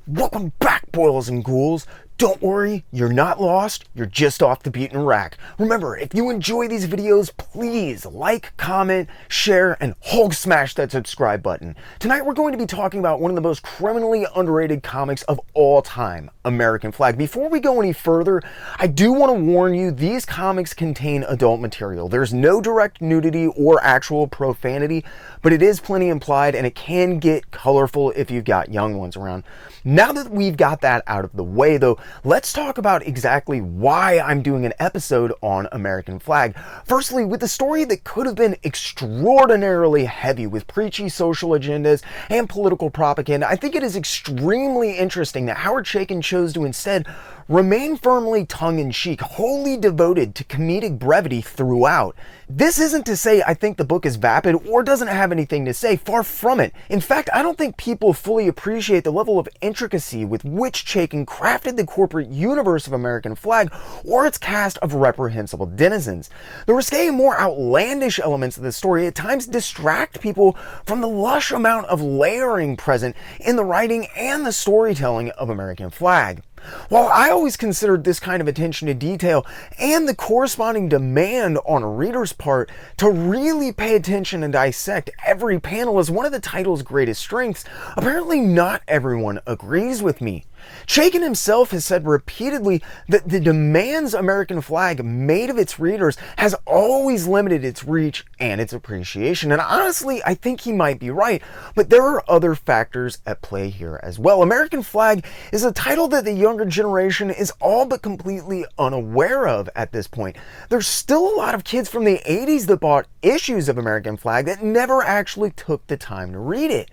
Welcome back, boils and ghouls. Don't worry, you're not lost, you're just off the beaten track. Remember, if you enjoy these videos, please like, comment, share, and Hulk smash that subscribe button. Tonight we're going to be talking about one of the most criminally underrated comics of all time, American Flagg. Before we go any further, I do want to warn you, these comics contain adult material. There's no direct nudity or actual profanity, but it is plenty implied and it can get colorful if you've got young ones around. Now that we've got that out of the way though, let's talk about exactly why I'm doing an episode on American Flagg. Firstly, with a story that could have been extraordinarily heavy with preachy social agendas and political propaganda, I think it is extremely interesting that Howard Chaykin chose to instead remain firmly tongue-in-cheek, wholly devoted to comedic brevity throughout. This isn't to say I think the book is vapid or doesn't have anything to say, far from it. In fact, I don't think people fully appreciate the level of intricacy with which Chaykin crafted the corporate universe of American Flagg or its cast of reprehensible denizens. The risque and more outlandish elements of the story at times distract people from the lush amount of layering present in the writing and the storytelling of American Flagg. While I always considered this kind of attention to detail and the corresponding demand on a reader's part to really pay attention and dissect every panel as one of the title's greatest strengths, apparently not everyone agrees with me. Chaykin himself has said repeatedly that the demands American Flagg made of its readers has always limited its reach and its appreciation. And honestly, I think he might be right, but there are other factors at play here as well. American Flagg is a title that the younger generation is all but completely unaware of at this point. There's still a lot of kids from the 80s that bought issues of American Flagg that never actually took the time to read it.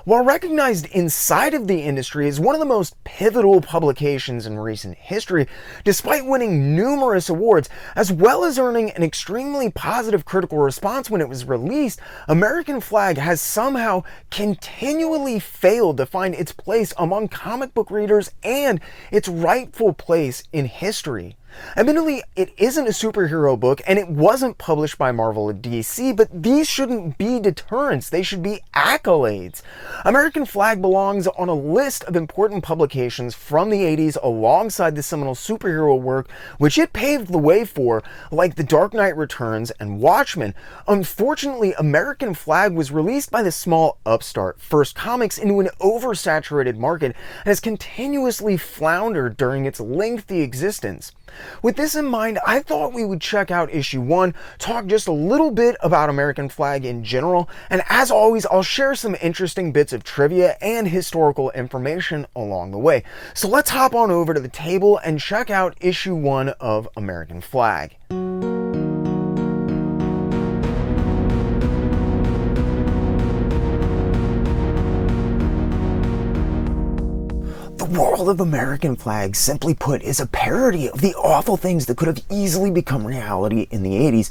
While recognized inside of the industry as one of the most pivotal publications in recent history, despite winning numerous awards, as well as earning an extremely positive critical response when it was released, American Flagg has somehow continually failed to find its place among comic book readers and its rightful place in history. Admittedly, it isn't a superhero book and it wasn't published by Marvel or DC, but these shouldn't be deterrents, they should be accolades. American Flagg belongs on a list of important publications from the 80s alongside the seminal superhero work which it paved the way for, like The Dark Knight Returns and Watchmen. Unfortunately, American Flagg was released by the small upstart First Comics into an oversaturated market and has continuously floundered during its lengthy existence. With this in mind, I thought we would check out issue 1, talk just a little bit about American Flagg in general, and as always, I'll share some interesting bits of trivia and historical information along the way. So let's hop on over to the table and check out issue 1 of American Flagg. The world of American Flagg, simply put, is a parody of the awful things that could have easily become reality in the 80s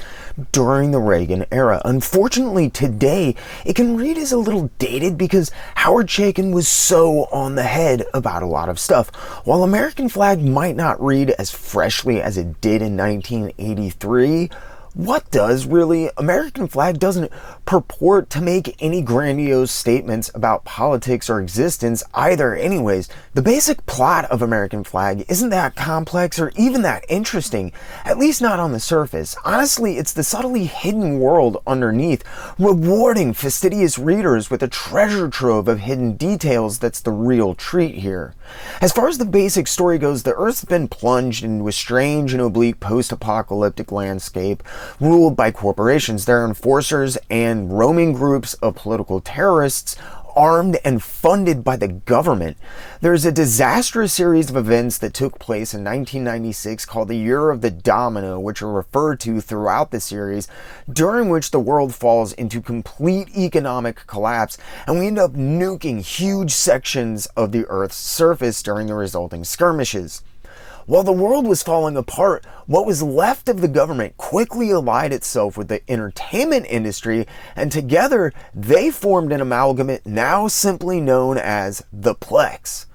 during the Reagan era. Unfortunately, today, it can read as a little dated because Howard Chaykin was so on the head about a lot of stuff. While American Flagg might not read as freshly as it did in 1983, what does really? American Flagg doesn't purport to make any grandiose statements about politics or existence either anyways. The basic plot of American Flagg isn't that complex or even that interesting, at least not on the surface. Honestly, it's the subtly hidden world underneath, rewarding fastidious readers with a treasure trove of hidden details that's the real treat here. As far as the basic story goes, the Earth's been plunged into a strange and oblique post-apocalyptic landscape ruled by corporations, their enforcers, and roaming groups of political terrorists armed and funded by the government. There's a disastrous series of events that took place in 1996 called the Year of the Domino, which are referred to throughout the series, during which the world falls into complete economic collapse and we end up nuking huge sections of the Earth's surface during the resulting skirmishes. While the world was falling apart, what was left of the government quickly allied itself with the entertainment industry, and together they formed an amalgamate now simply known as the Plex.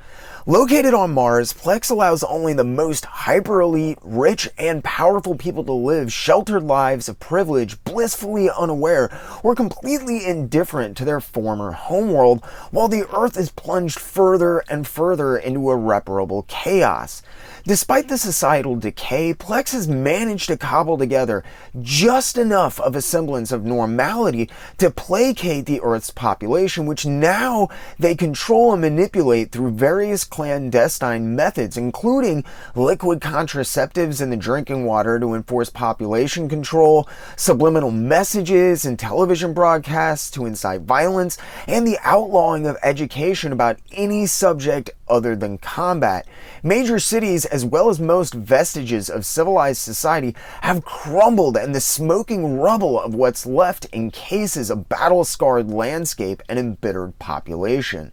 Located on Mars, Plex allows only the most hyper-elite, rich, and powerful people to live sheltered lives of privilege, blissfully unaware or completely indifferent to their former homeworld, while the Earth is plunged further and further into irreparable chaos. Despite the societal decay, Plex has managed to cobble together just enough of a semblance of normality to placate the Earth's population, which now they control and manipulate through various clandestine methods, including liquid contraceptives in the drinking water to enforce population control, subliminal messages and television broadcasts to incite violence, and the outlawing of education about any subject other than combat. Major cities, as well as most vestiges of civilized society, have crumbled, and the smoking rubble of what's left encases a battle-scarred landscape and embittered population.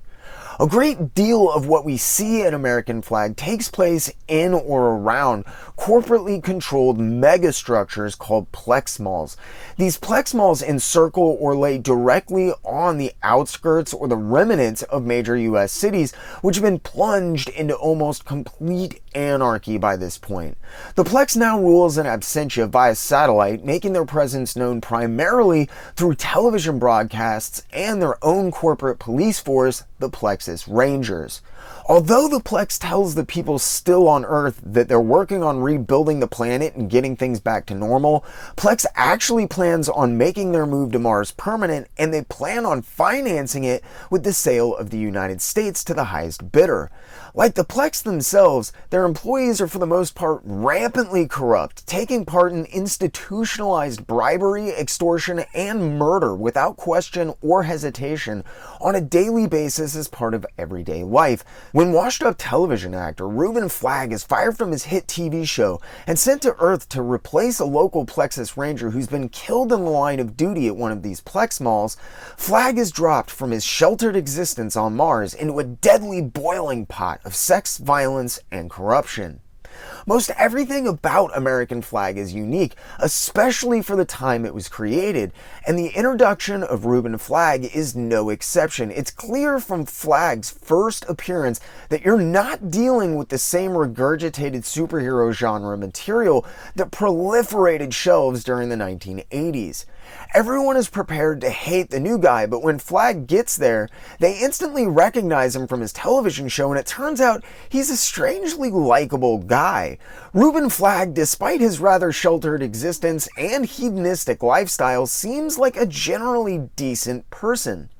A great deal of what we see in American Flagg takes place in or around corporately controlled megastructures called Plex malls. These Plex malls encircle or lay directly on the outskirts or the remnants of major U.S. cities, which have been plunged into almost complete anarchy by this point. The Plex now rules in absentia via satellite, making their presence known primarily through television broadcasts and their own corporate police force, the Plexus Rangers. Although the Plex tells the people still on Earth that they're working on rebuilding the planet and getting things back to normal, Plex actually plans on making their move to Mars permanent, and they plan on financing it with the sale of the United States to the highest bidder. Like the Plex themselves, their employees are for the most part rampantly corrupt, taking part in institutionalized bribery, extortion, and murder without question or hesitation on a daily basis as part of everyday life. When washed-up television actor Reuben Flagg is fired from his hit TV show and sent to Earth to replace a local Plexus Ranger who's been killed in the line of duty at one of these Plex malls, Flagg is dropped from his sheltered existence on Mars into a deadly boiling pot of sex, violence, and corruption. Most everything about American Flagg is unique, especially for the time it was created, and the introduction of Reuben Flagg is no exception. It's clear from Flagg's first appearance that you're not dealing with the same regurgitated superhero genre material that proliferated shelves during the 1980s. Everyone is prepared to hate the new guy, but when Flagg gets there, they instantly recognize him from his television show, and it turns out he's a strangely likable guy. Reuben Flagg, despite his rather sheltered existence and hedonistic lifestyle, seems like a generally decent person.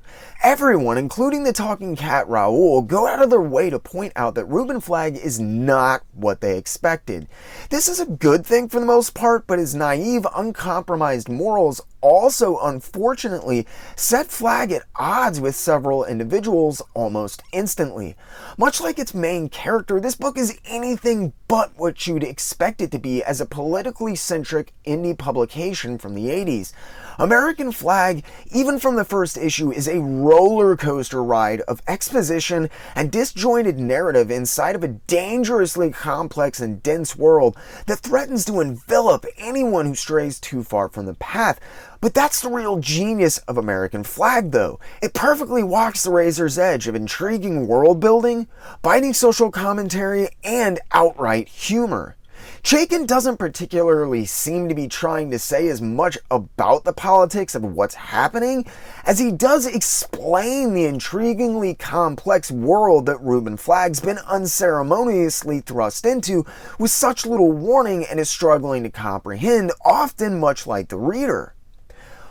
Everyone, including the talking cat Raoul, go out of their way to point out that Reuben Flagg is not what they expected. This is a good thing for the most part, but his naive, uncompromised morals also unfortunately set Flagg at odds with several individuals almost instantly. Much like its main character, this book is anything but what you'd expect it to be as a politically centric indie publication from the 80s. American Flagg, even from the first issue, is a roller coaster ride of exposition and disjointed narrative inside of a dangerously complex and dense world that threatens to envelop anyone who strays too far from the path. But that's the real genius of American Flagg, though. It perfectly walks the razor's edge of intriguing world building, biting social commentary, and outright humor. Chaykin doesn't particularly seem to be trying to say as much about the politics of what's happening as he does explain the intriguingly complex world that Reuben Flagg's been unceremoniously thrust into with such little warning and is struggling to comprehend, often much like the reader.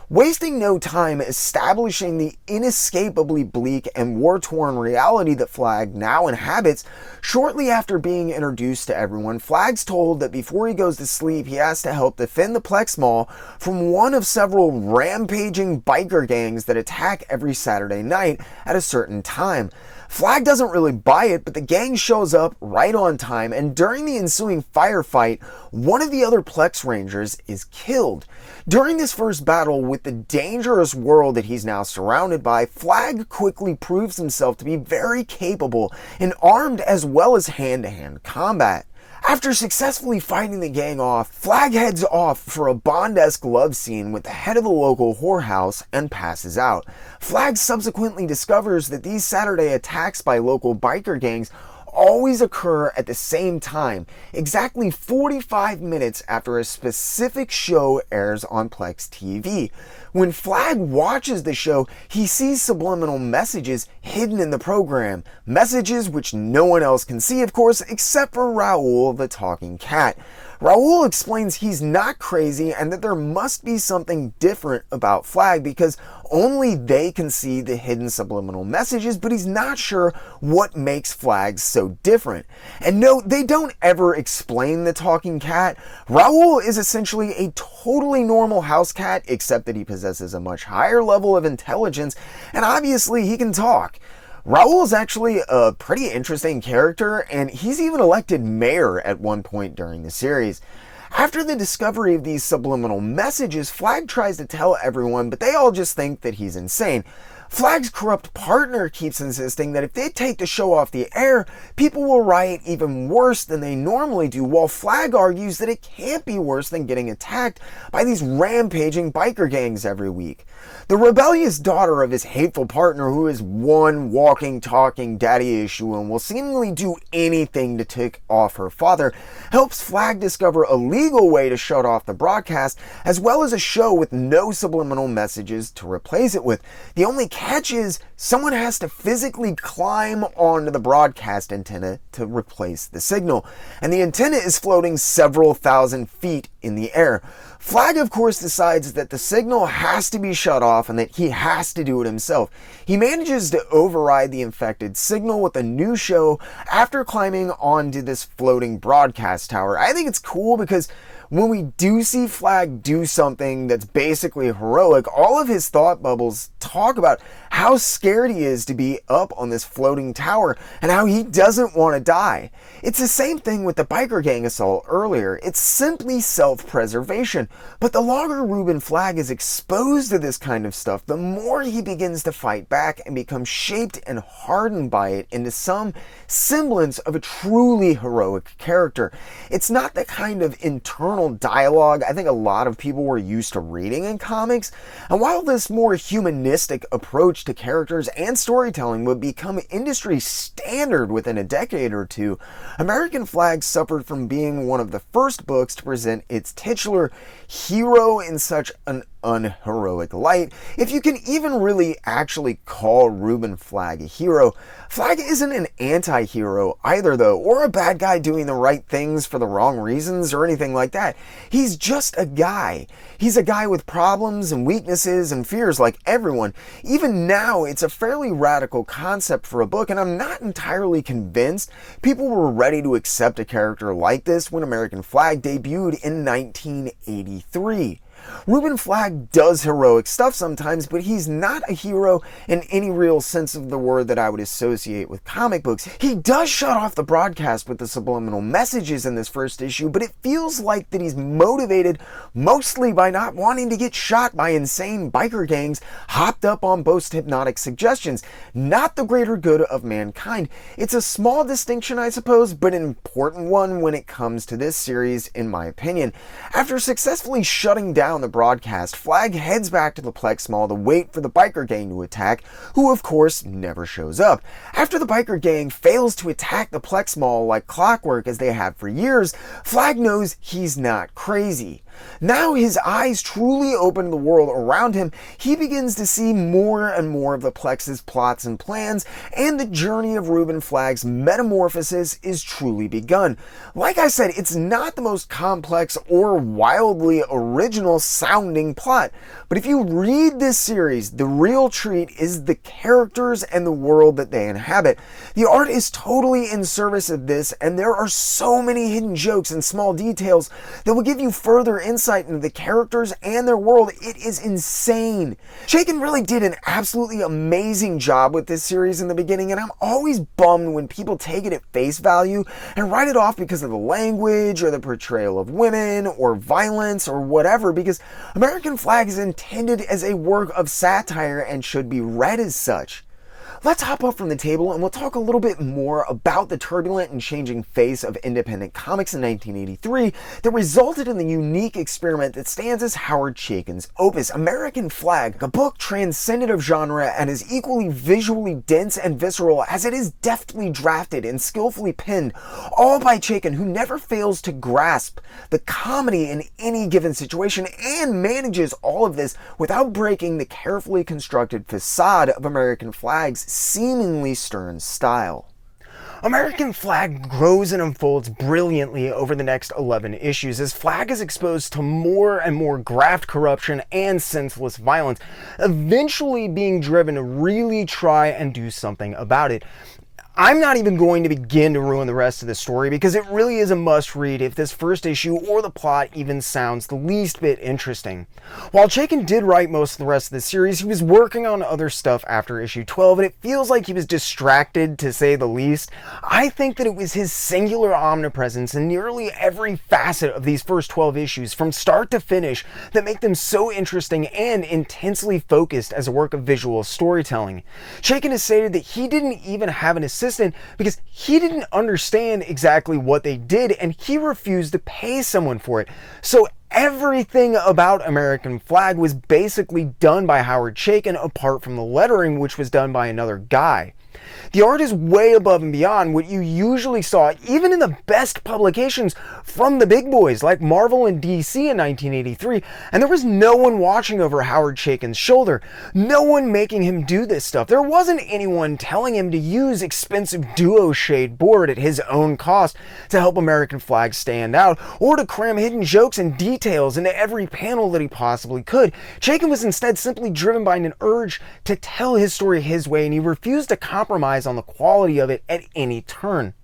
Wasting no time establishing the inescapably bleak and war-torn reality that Flagg now inhabits, shortly after being introduced to everyone, Flagg's told that before he goes to sleep, he has to help defend the Plex Mall from one of several rampaging biker gangs that attack every Saturday night at a certain time. Flagg doesn't really buy it, but the gang shows up right on time, and during the ensuing firefight, one of the other Plex Rangers is killed. During this first battle with the dangerous world that he's now surrounded by, Flagg quickly proves himself to be very capable in armed as well as hand-to-hand combat. After successfully fighting the gang off, Flagg heads off for a Bond-esque love scene with the head of the local whorehouse and passes out. Flagg subsequently discovers that these Saturday attacks by local biker gangs always occur at the same time, exactly 45 minutes after a specific show airs on Plex TV. When Flagg watches the show, he sees subliminal messages hidden in the program. Messages which no one else can see, of course, except for Raoul the talking cat. Raoul explains he's not crazy and that there must be something different about Flagg because only they can see the hidden subliminal messages, but he's not sure what makes Flagg so different. And no, they don't ever explain the talking cat. Raoul is essentially a totally normal house cat, except that he possesses a much higher level of intelligence, and obviously he can talk. Raoul is actually a pretty interesting character, and he's even elected mayor at one point during the series. After the discovery of these subliminal messages, Flagg tries to tell everyone, but they all just think that he's insane. Flagg's corrupt partner keeps insisting that if they take the show off the air, people will riot even worse than they normally do, while Flagg argues that it can't be worse than getting attacked by these rampaging biker gangs every week. The rebellious daughter of his hateful partner, who is one walking, talking daddy issue and will seemingly do anything to tick off her father, helps Flagg discover a legal way to shut off the broadcast, as well as a show with no subliminal messages to replace it with. The only catch is someone has to physically climb onto the broadcast antenna to replace the signal, and the antenna is floating several thousand feet in the air. Flagg, of course, decides that the signal has to be shut off and that he has to do it himself. He manages to override the infected signal with a new show after climbing onto this floating broadcast tower. I think it's cool because when we do see Flagg do something that's basically heroic, all of his thought bubbles talk about how scared he is to be up on this floating tower and how he doesn't want to die. It's the same thing with the biker gang assault earlier. It's simply self-preservation. But the longer Reuben Flagg is exposed to this kind of stuff, the more he begins to fight back and become shaped and hardened by it into some semblance of a truly heroic character. It's not the kind of internal dialogue I think a lot of people were used to reading in comics, and while this more humanistic approach to characters and storytelling would become industry standard within a decade or two, American Flagg suffered from being one of the first books to present its titular hero in such an unheroic light, if you can even really actually call Reuben Flagg a hero. Flagg isn't an anti-hero either though, or a bad guy doing the right things for the wrong reasons or anything like that. He's just a guy. He's a guy with problems and weaknesses and fears like everyone. Even now, it's a fairly radical concept for a book, and I'm not entirely convinced people were ready to accept a character like this when American Flagg debuted in 1983. Reuben Flagg does heroic stuff sometimes, but he's not a hero in any real sense of the word that I would associate with comic books. He does shut off the broadcast with the subliminal messages in this first issue, but it feels like that he's motivated mostly by not wanting to get shot by insane biker gangs hopped up on post-hypnotic suggestions, not the greater good of mankind. It's a small distinction, I suppose, but an important one when it comes to this series, in my opinion. After successfully shutting down the broadcast, Flagg heads back to the Plex Mall to wait for the biker gang to attack, who of course never shows up. After the biker gang fails to attack the Plex Mall like clockwork as they have for years, Flagg knows he's not crazy. Now his eyes truly open to the world around him, he begins to see more and more of the Plex's plots and plans, and the journey of Reuben Flagg's metamorphosis is truly begun. Like I said, it's not the most complex or wildly original sounding plot, but if you read this series, the real treat is the characters and the world that they inhabit. The art is totally in service of this, and there are so many hidden jokes and small details that will give you further insight into the characters and their world. It is insane. Chaykin really did an absolutely amazing job with this series in the beginning, and I'm always bummed when people take it at face value and write it off because of the language or the portrayal of women or violence or whatever, because American Flagg is intended as a work of satire and should be read as such. let's hop up from the table and we'll talk a little bit more about the turbulent and changing face of independent comics in 1983 that resulted in the unique experiment that stands as Howard Chaykin's opus, American Flagg, a book transcendent of genre and is equally visually dense and visceral as it is deftly drafted and skillfully penned, all by Chaykin, who never fails to grasp the comedy in any given situation and manages all of this without breaking the carefully constructed facade of American Flagg's seemingly stern style. American Flagg grows and unfolds brilliantly over the next 11 issues as Flagg is exposed to more and more graft corruption and senseless violence, eventually being driven to really try and do something about it. I'm not even going to begin to ruin the rest of the story because it really is a must read if this first issue or the plot even sounds the least bit interesting. While Chaykin did write most of the rest of the series, he was working on other stuff after issue 12 and it feels like he was distracted to say the least. I think that it was his singular omnipresence in nearly every facet of these first 12 issues from start to finish that make them so interesting and intensely focused as a work of visual storytelling. Chaykin has stated that he didn't even have an assistant because he didn't understand exactly what they did and he refused to pay someone for it. So everything about American Flagg was basically done by Howard Chaykin apart from the lettering, which was done by another guy. The art is way above and beyond what you usually saw, even in the best publications from the big boys like Marvel and DC in 1983, and there was no one watching over Howard Chaykin's shoulder, no one making him do this stuff. There wasn't anyone telling him to use expensive duo shade board at his own cost to help American Flagg stand out, or to cram hidden jokes and details into every panel that he possibly could. Chaykin was instead simply driven by an urge to tell his story his way, and he refused to compromise on the quality of it at any turn.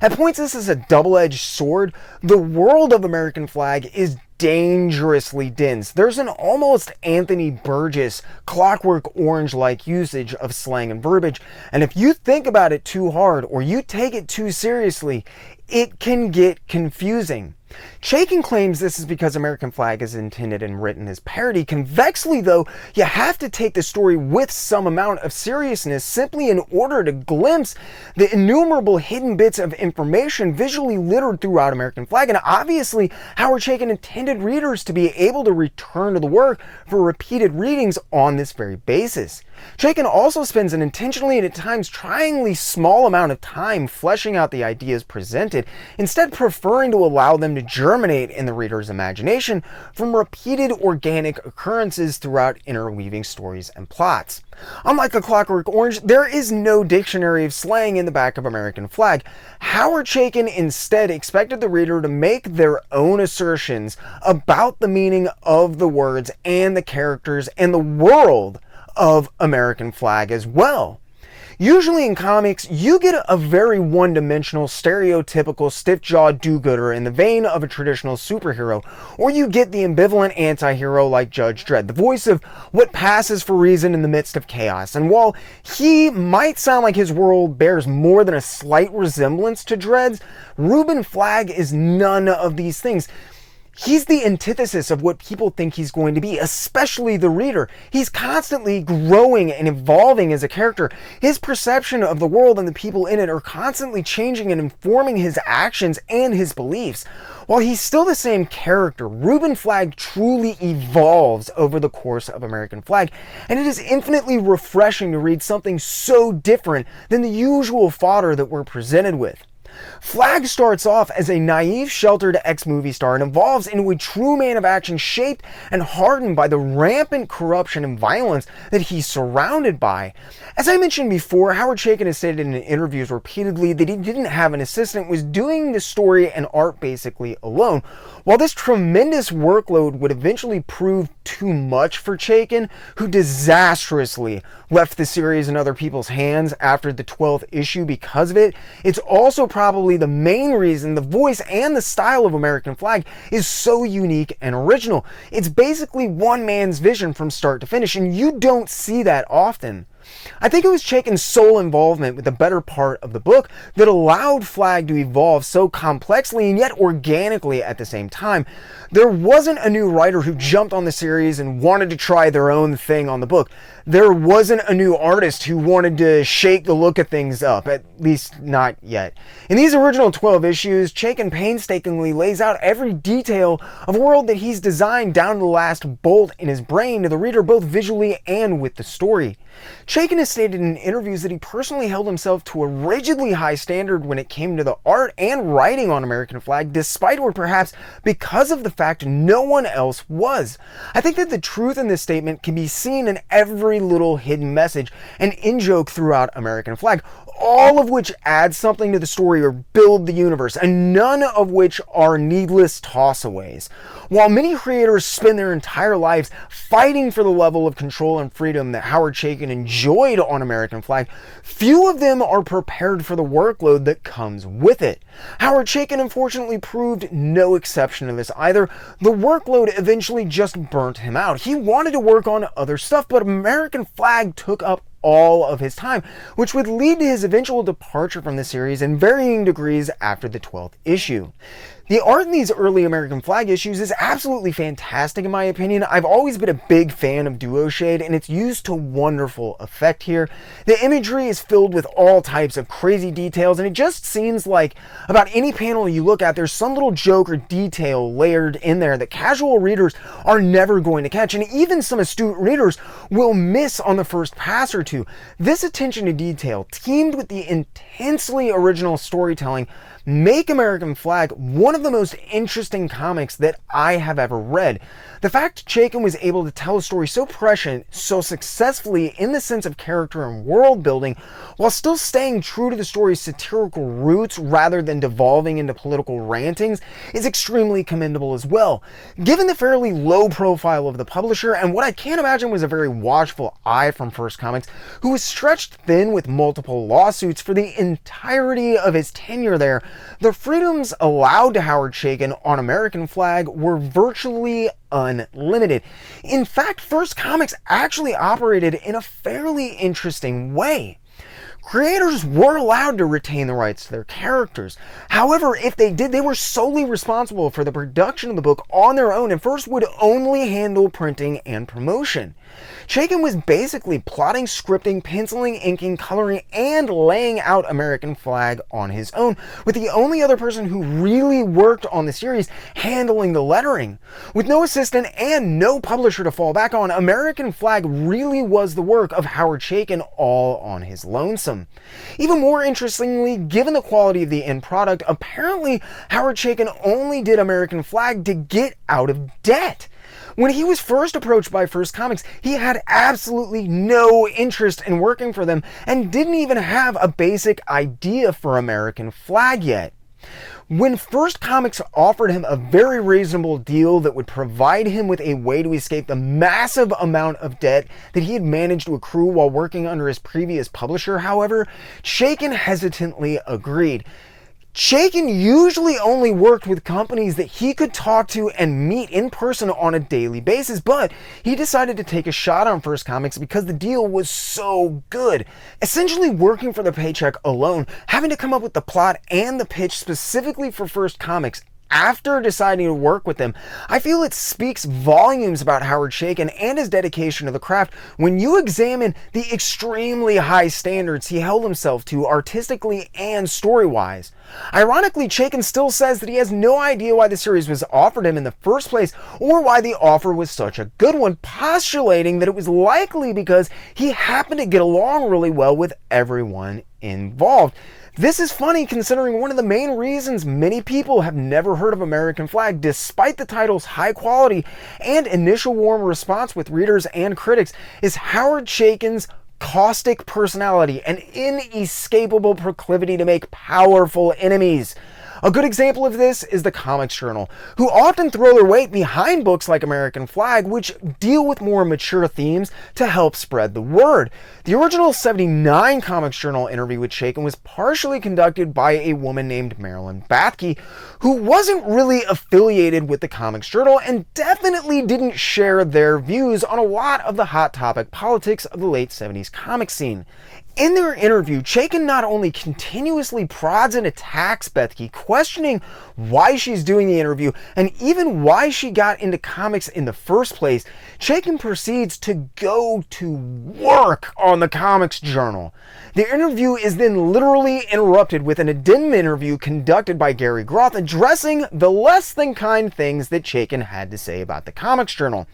At points this is a double-edged sword. The world of American Flagg is dangerously dense. There's an almost Anthony Burgess Clockwork Orange-like usage of slang and verbiage, and if you think about it too hard or you take it too seriously, it can get confusing. Chaykin claims this is because American Flagg is intended and written as parody. Convexly, though, you have to take the story with some amount of seriousness simply in order to glimpse the innumerable hidden bits of information visually littered throughout American Flagg. And obviously, Howard Chaykin intended readers to be able to return to the work for repeated readings on this very basis. Chaykin also spends an intentionally and at times tryingly small amount of time fleshing out the ideas presented, instead preferring to allow them to germinate in the reader's imagination from repeated organic occurrences throughout interweaving stories and plots. Unlike A Clockwork Orange, there is no dictionary of slang in the back of American Flagg. Howard Chaykin instead expected the reader to make their own assertions about the meaning of the words and the characters and the world of American Flagg as well. Usually in comics, you get a very one-dimensional, stereotypical, stiff-jawed do-gooder in the vein of a traditional superhero, or you get the ambivalent anti-hero like Judge Dredd, the voice of what passes for reason in the midst of chaos. And while he might sound like his world bears more than a slight resemblance to Dredd's, Reuben Flagg is none of these things. He's the antithesis of what people think he's going to be, especially the reader. He's constantly growing and evolving as a character. His perception of the world and the people in it are constantly changing and informing his actions and his beliefs. While he's still the same character, Reuben Flagg truly evolves over the course of American Flagg, and it is infinitely refreshing to read something so different than the usual fodder that we're presented with. Flagg starts off as a naive, sheltered ex-movie star and evolves into a true man of action shaped and hardened by the rampant corruption and violence that he's surrounded by. As I mentioned before, Howard Chaykin has stated in interviews repeatedly that he didn't have an assistant, was doing the story and art basically alone. While this tremendous workload would eventually prove too much for Chaykin, who disastrously left the series in other people's hands after the 12th issue because of it, it's also probably the main reason the voice and the style of American Flagg is so unique and original. It's basically one man's vision from start to finish, and you don't see that often. I think it was Chaykin's sole involvement with the better part of the book that allowed Flagg to evolve so complexly and yet organically at the same time. There wasn't a new writer who jumped on the series and wanted to try their own thing on the book. There wasn't a new artist who wanted to shake the look of things up, at least not yet. In these original 12 issues, Chaykin painstakingly lays out every detail of a world that he's designed down to the last bolt in his brain to the reader, both visually and with the story. Chaykin has stated in interviews that he personally held himself to a rigidly high standard when it came to the art and writing on American Flagg, despite or perhaps because of the fact no one else was. I think that the truth in this statement can be seen in every little hidden message and in-joke throughout American Flagg, all of which add something to the story or build the universe, and none of which are needless tossaways. While many creators spend their entire lives fighting for the level of control and freedom that Howard Chaykin enjoyed on American Flagg, few of them are prepared for the workload that comes with it. Howard Chaykin unfortunately proved no exception to this either. The workload eventually just burnt him out. He wanted to work on other stuff, but American Flagg took up all of his time, which would lead to his eventual departure from the series in varying degrees after the 12th issue. The art in these early American Flagg issues is absolutely fantastic in my opinion. I've always been a big fan of duo shade, and it's used to wonderful effect here. The imagery is filled with all types of crazy details, and it just seems like about any panel you look at, there's some little joke or detail layered in there that casual readers are never going to catch, and even some astute readers will miss on the first pass or two. This attention to detail, teamed with the intensely original storytelling, make American Flagg one of the most interesting comics that I have ever read. The fact Chaykin was able to tell a story so prescient, so successfully in the sense of character and world building, while still staying true to the story's satirical roots rather than devolving into political rantings, is extremely commendable as well. Given the fairly low profile of the publisher and what I can't imagine was a very watchful eye from First Comics, who was stretched thin with multiple lawsuits for the entirety of his tenure there, the freedoms allowed to Howard Chaykin on American Flagg were virtually unlimited. In fact, First Comics actually operated in a fairly interesting way. Creators were allowed to retain the rights to their characters. However, if they did, they were solely responsible for the production of the book on their own, and First would only handle printing and promotion. Chaykin was basically plotting, scripting, penciling, inking, coloring, and laying out American Flagg on his own, with the only other person who really worked on the series handling the lettering. With no assistant and no publisher to fall back on, American Flagg really was the work of Howard Chaykin all on his lonesome. Even more interestingly, given the quality of the end product, apparently Howard Chaykin only did American Flagg to get out of debt. When he was first approached by First Comics, he had absolutely no interest in working for them and didn't even have a basic idea for American Flagg yet. When First Comics offered him a very reasonable deal that would provide him with a way to escape the massive amount of debt that he had managed to accrue while working under his previous publisher, however, Chaykin hesitantly agreed. Chaykin usually only worked with companies that he could talk to and meet in person on a daily basis, but he decided to take a shot on First Comics because the deal was so good. Essentially working for the paycheck alone, having to come up with the plot and the pitch specifically for First Comics after deciding to work with them, I feel it speaks volumes about Howard Chaykin and his dedication to the craft when you examine the extremely high standards he held himself to artistically and story-wise. Ironically, Chaykin still says that he has no idea why the series was offered him in the first place or why the offer was such a good one, postulating that it was likely because he happened to get along really well with everyone involved. This is funny considering one of the main reasons many people have never heard of American Flagg, despite the title's high quality and initial warm response with readers and critics, is Howard Chaykin's caustic personality and inescapable proclivity to make powerful enemies. A good example of this is the Comics Journal, who often throw their weight behind books like American Flagg, which deal with more mature themes to help spread the word. The original 79 Comics Journal interview with Chaykin was partially conducted by a woman named Marilyn Bathke, who wasn't really affiliated with the Comics Journal and definitely didn't share their views on a lot of the hot topic politics of the late 70s comic scene. In their interview, Chaykin not only continuously prods and attacks Bathke, questioning why she's doing the interview and even why she got into comics in the first place, Chaykin proceeds to go to work on the Comics Journal. The interview is then literally interrupted with an addendum interview conducted by Gary Groth addressing the less than kind things that Chaykin had to say about the Comics Journal.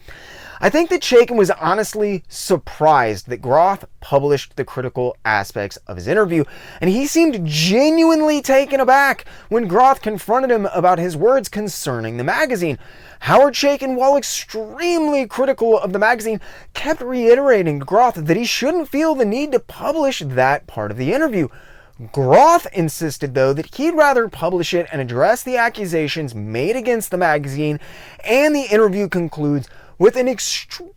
I think that Chaykin was honestly surprised that Groth published the critical aspects of his interview, and he seemed genuinely taken aback when Groth confronted him about his words concerning the magazine. Howard Chaykin, while extremely critical of the magazine, kept reiterating to Groth that he shouldn't feel the need to publish that part of the interview. Groth insisted, though, that he'd rather publish it and address the accusations made against the magazine, and the interview concludes with an extremely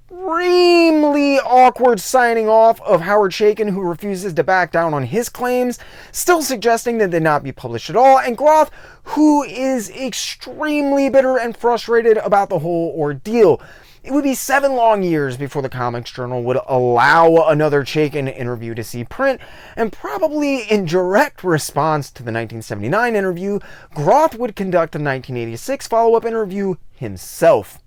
awkward signing off of Howard Chaykin, who refuses to back down on his claims, still suggesting that they not be published at all, and Groth, who is extremely bitter and frustrated about the whole ordeal. It would be 7 long years before the Comics Journal would allow another Chaykin interview to see print, and probably in direct response to the 1979 interview, Groth would conduct a 1986 follow-up interview himself.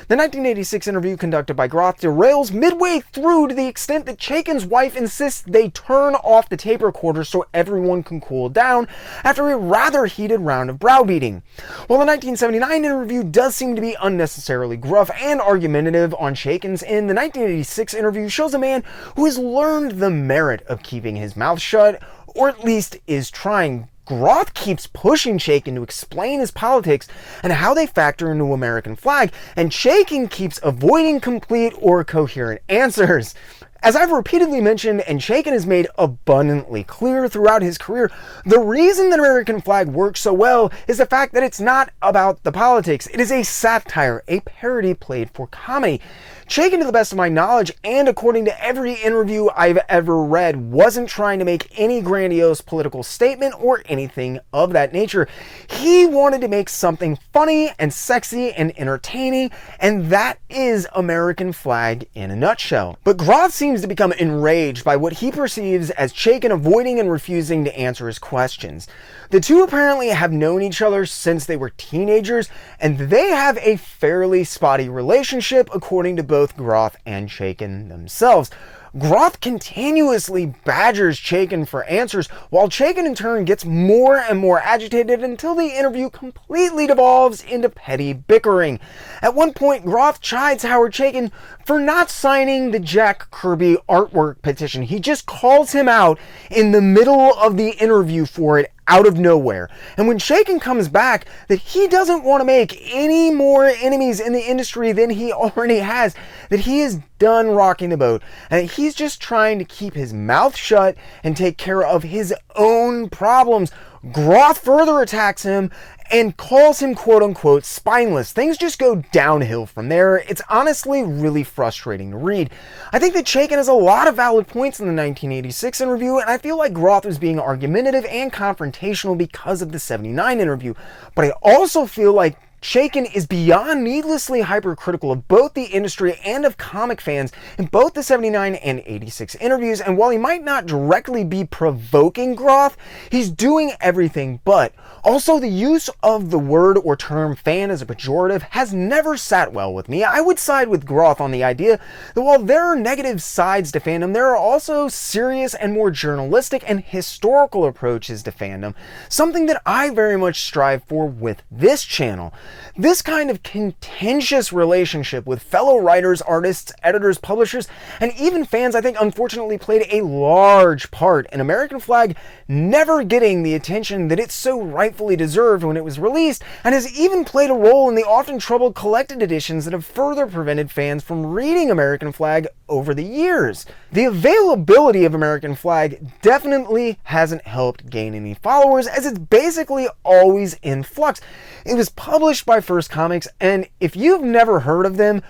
The 1986 interview conducted by Groth derails midway through to the extent that Chaykin's wife insists they turn off the tape recorder so everyone can cool down after a rather heated round of browbeating. While the 1979 interview does seem to be unnecessarily gruff and argumentative on Chaykin's end, the 1986 interview shows a man who has learned the merit of keeping his mouth shut, or at least is trying. Groth keeps pushing Chaykin to explain his politics and how they factor into American Flagg, and Chaykin keeps avoiding complete or coherent answers. As I've repeatedly mentioned, and Chaykin has made abundantly clear throughout his career, the reason that American Flagg works so well is the fact that it's not about the politics. It is a satire, a parody played for comedy. Chaykin, to the best of my knowledge, and according to every interview I've ever read, wasn't trying to make any grandiose political statement or anything of that nature. He wanted to make something funny and sexy and entertaining, and that is American Flagg in a nutshell. But Groth seems to become enraged by what he perceives as Chaykin avoiding and refusing to answer his questions. The two apparently have known each other since they were teenagers, and they have a fairly spotty relationship according to both Groth and Chaykin themselves. Groth continuously badgers Chaykin for answers, while Chaykin in turn gets more and more agitated until the interview completely devolves into petty bickering. At one point, Groth chides Howard Chaykin for not signing the Jack Kirby artwork petition. He just calls him out in the middle of the interview for it out of nowhere. And when Chaykin comes back that he doesn't want to make any more enemies in the industry than he already has, that he is done rocking the boat, and he's just trying to keep his mouth shut and take care of his own problems, Groth further attacks him and calls him quote-unquote spineless. Things just go downhill from there. It's honestly really frustrating to read. I think that Chaykin has a lot of valid points in the 1986 interview, and I feel like Groth was being argumentative and confrontational because of the 79 interview. But I also feel like Chaykin is beyond needlessly hypercritical of both the industry and of comic fans in both the 79 and 86 interviews, and while he might not directly be provoking Groth, he's doing everything but. Also, the use of the word or term fan as a pejorative has never sat well with me. I would side with Groth on the idea that while there are negative sides to fandom, there are also serious and more journalistic and historical approaches to fandom, something that I very much strive for with this channel. This kind of contentious relationship with fellow writers, artists, editors, publishers, and even fans, I think, unfortunately played a large part in American Flagg never getting the attention that it so rightfully deserved when it was released, and has even played a role in the often troubled collected editions that have further prevented fans from reading American Flagg over the years. The availability of American Flagg definitely hasn't helped gain any followers, as it's basically always in flux. It was published by First Comics, and if you've never heard of them,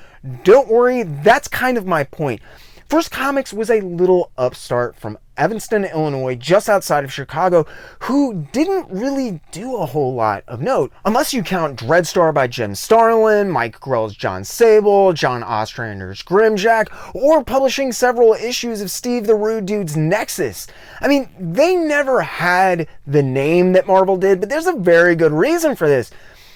don't worry, that's kind of my point. First Comics was a little upstart from Evanston, Illinois, just outside of Chicago, who didn't really do a whole lot of note, unless you count Dreadstar by Jim Starlin, Mike Grell's John Sable, John Ostrander's Grimjack, or publishing several issues of Steve the Rude Dude's Nexus. I mean, they never had the name that Marvel did, but there's a very good reason for this.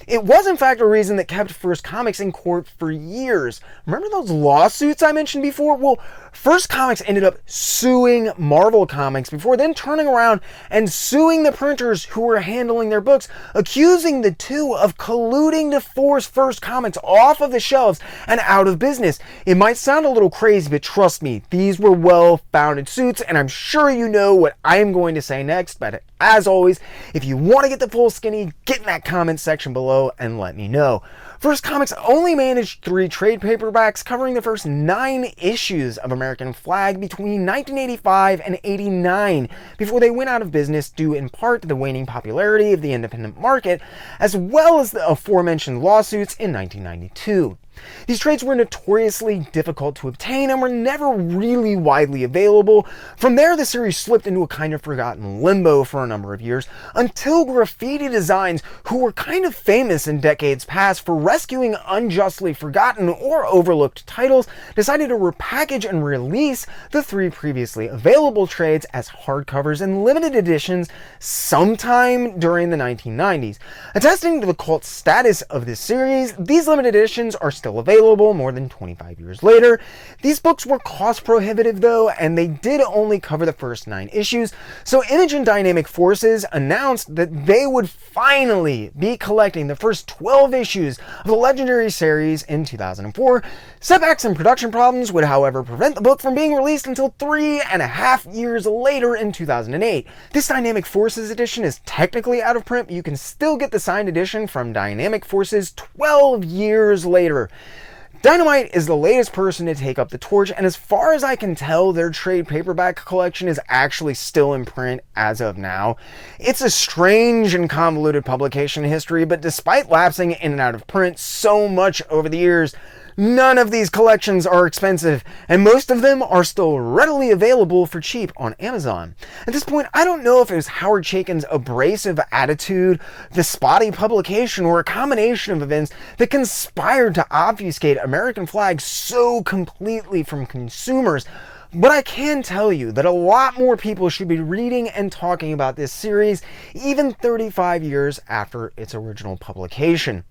It was, in fact, a reason that kept First Comics in court for years. Remember those lawsuits I mentioned before? Well, First Comics ended up suing Marvel Comics before then turning around and suing the printers who were handling their books, accusing the two of colluding to force First Comics off of the shelves and out of business. It might sound a little crazy, but trust me, these were well-founded suits, and I'm sure you know what I am going to say next. But as always, if you want to get the full skinny, get in that comment section below and let me know. First Comics only managed 3 trade paperbacks covering the first 9 issues of American Flagg between 1985 and 89 before they went out of business, due in part to the waning popularity of the independent market, as well as the aforementioned lawsuits in 1992. These trades were notoriously difficult to obtain and were never really widely available. From there, the series slipped into a kind of forgotten limbo for a number of years, until Graffiti Designs, who were kind of famous in decades past for rescuing unjustly forgotten or overlooked titles, decided to repackage and release the 3 previously available trades as hardcovers and limited editions sometime during the 1990s. Attesting to the cult status of this series, these limited editions are still available more than 25 years later. These books were cost prohibitive though, and they did only cover the first 9 issues, so Image and Dynamic Forces announced that they would finally be collecting the first 12 issues of the legendary series in 2004. Setbacks and production problems would, however, prevent the book from being released until 3.5 years later in 2008. This Dynamic Forces edition is technically out of print, but you can still get the signed edition from Dynamic Forces 12 years later. Dynamite is the latest person to take up the torch, and as far as I can tell, their trade paperback collection is actually still in print as of now. It's a strange and convoluted publication history, but despite lapsing in and out of print so much over the years, none of these collections are expensive, and most of them are still readily available for cheap on Amazon. At this point, I don't know if it was Howard Chaykin's abrasive attitude, the spotty publication, or a combination of events that conspired to obfuscate American Flagg so completely from consumers. But I can tell you that a lot more people should be reading and talking about this series, even 35 years after its original publication.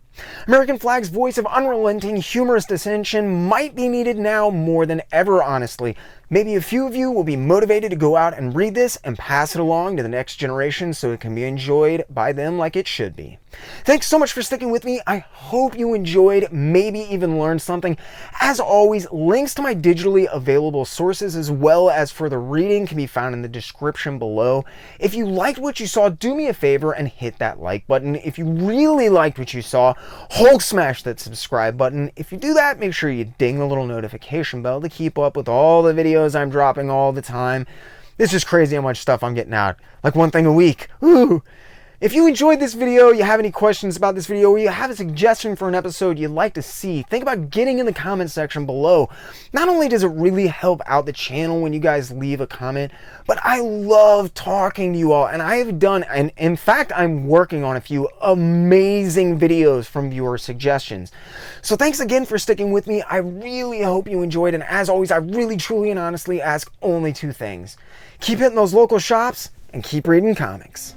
American Flagg's voice of unrelenting, humorous dissension might be needed now more than ever, honestly. Maybe a few of you will be motivated to go out and read this and pass it along to the next generation so it can be enjoyed by them like it should be. Thanks so much for sticking with me. I hope you enjoyed, maybe even learned something. As always, links to my digitally available sources as well as further reading can be found in the description below. If you liked what you saw, do me a favor and hit that like button. If you really liked what you saw, Hulk smash that subscribe button. If you do that, make sure you ding the little notification bell to keep up with all the videos I'm dropping all the time. It's just crazy how much stuff I'm getting out. Like one thing a week. Ooh. If you enjoyed this video, you have any questions about this video, or you have a suggestion for an episode you'd like to see, think about getting in the comment section below. Not only does it really help out the channel when you guys leave a comment, but I love talking to you all, and I have done, and in fact, I'm working on a few amazing videos from viewer suggestions. So thanks again for sticking with me. I really hope you enjoyed, and as always, I really, truly, and honestly ask only 2 things. Keep hitting those local shops, and keep reading comics.